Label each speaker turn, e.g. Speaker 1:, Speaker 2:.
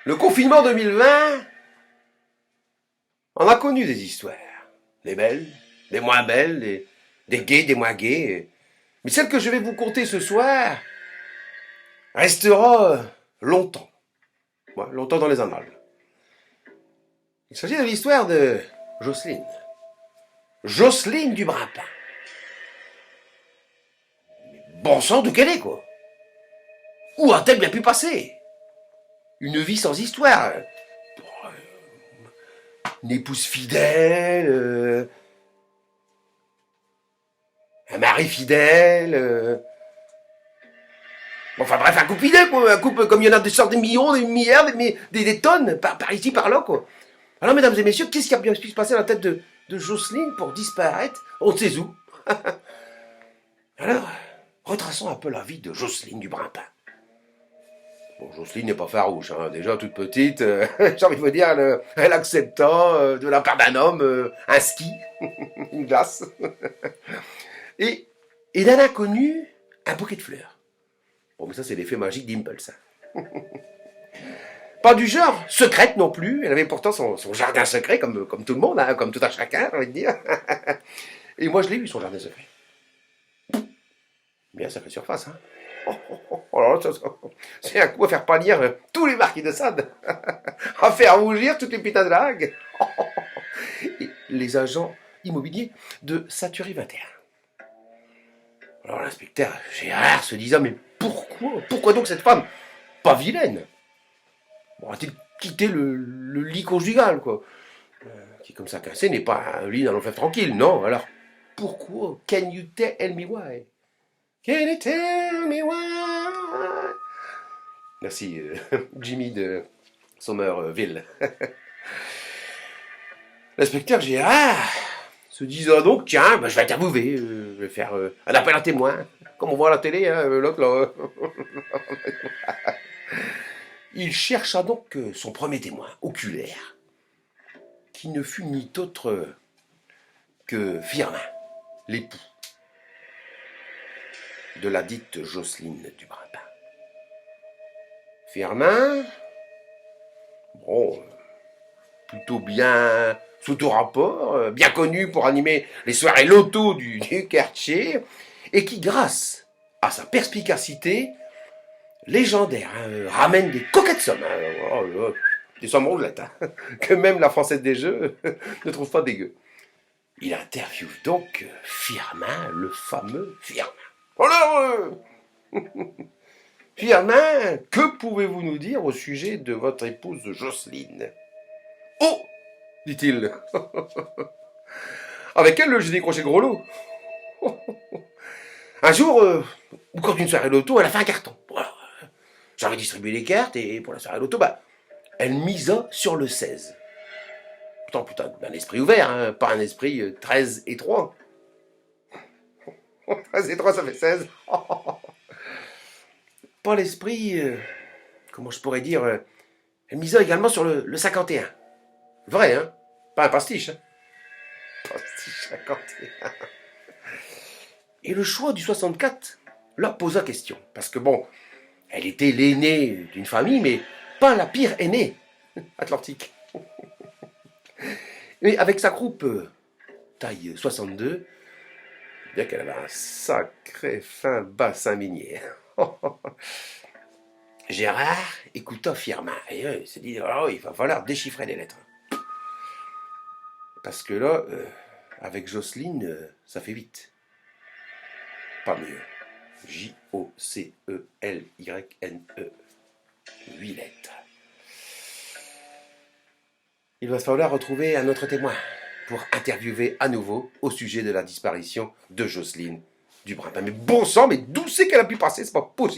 Speaker 1: Le confinement 2020, on a connu des histoires. Des belles, des moins belles, des gays, des moins gays. Mais celle que je vais vous conter ce soir restera longtemps. Ouais, longtemps dans les annales. Il s'agit de l'histoire de Jocelyne. Jocelyne du Brapin. Bon sang, d'où qu'elle est, quoi. Où a-t-elle bien pu passer? Une vie sans histoire. Une épouse fidèle, un mari fidèle, enfin bref, un couple fidèle, quoi. Un couple comme il y en a des sortes de millions, des milliards, des tonnes, par ici, par là, quoi. Alors, mesdames et messieurs, qu'est-ce qui a bien pu se passer à la tête de Jocelyne pour disparaître? On ne sait où. Alors, retraçons un peu la vie de Jocelyne du Brapin. Bon, Jocelyne n'est pas farouche, hein. Déjà toute petite, j'ai envie de vous dire, elle accepta de la part d'un homme un ski, une glace, et d'un inconnu, un bouquet de fleurs. Bon, mais ça c'est l'effet magique d'Impulse. Pas du genre secrète non plus, elle avait pourtant son jardin secret, comme tout le monde, hein, comme tout un chacun, j'ai envie de dire. Et moi je l'ai vu, son jardin secret. Bien, ça fait surface, hein. Oh là là, c'est un coup à faire pâlir tous les marquis de Sade, à faire rougir toutes les putains de lagues. Et les agents immobiliers de Satury 21. Alors l'inspecteur Gérard se disait, mais pourquoi donc cette femme, pas vilaine, a-t-elle quitté le lit conjugal, quoi, qui comme ça cassé n'est pas un lit dans l'enfer tranquille, non? Alors pourquoi? Can you tell me why? Can you tell me why? Merci, Jimmy de Somerville. L'inspecteur Gérard se disait donc, tiens, je vais interviewer, je vais faire un appel à témoin, comme on voit à la télé, hein, l'autre là. Il chercha donc son premier témoin, oculaire, qui ne fut ni autre que Firmin, l'époux de la dite Jocelyne du Brapin. Firmin, bon, plutôt bien sous tout rapport, bien connu pour animer les soirées loto du quartier, et qui, grâce à sa perspicacité légendaire, hein, ramène des coquettes sommes, hein, des sommes roulettes, hein, que même la Française des Jeux ne trouve pas dégueu. Il interviewe donc Firmin, le fameux Firmin. Alors, Firmin, que pouvez-vous nous dire au sujet de votre épouse Jocelyne? Oh, dit-il. Avec elle, j'ai décroché le gros lot. Un jour, au cours d'une soirée loto, elle a fait un carton. Voilà. J'avais distribué les cartes et pour la soirée loto, elle misa sur le 16. Pourtant, putain, un esprit ouvert, hein, pas un esprit 13 et 3. 13 et 3, ça fait 16. Pas l'esprit, comment je pourrais dire, elle misa également sur le 51. Vrai, hein? Pas un pastiche, hein? Pastiche 51. Et le choix du 64 là posa question. Parce que bon, elle était l'aînée d'une famille, mais pas la pire aînée atlantique. Mais avec sa croupe taille 62, bien qu'elle avait un sacré fin bassin minier. Gérard écouta Firmin et il s'est dit, oh, il va falloir déchiffrer les lettres. Parce que là, avec Jocelyne, ça fait vite. Pas mieux. J-O-C-E-L-Y-N-E. 8 lettres. Il va falloir retrouver un autre témoin pour interviewer à nouveau au sujet de la disparition de Jocelyne du Brapin. Mais bon sang, mais d'où c'est qu'elle a pu passer? C'est pas possible.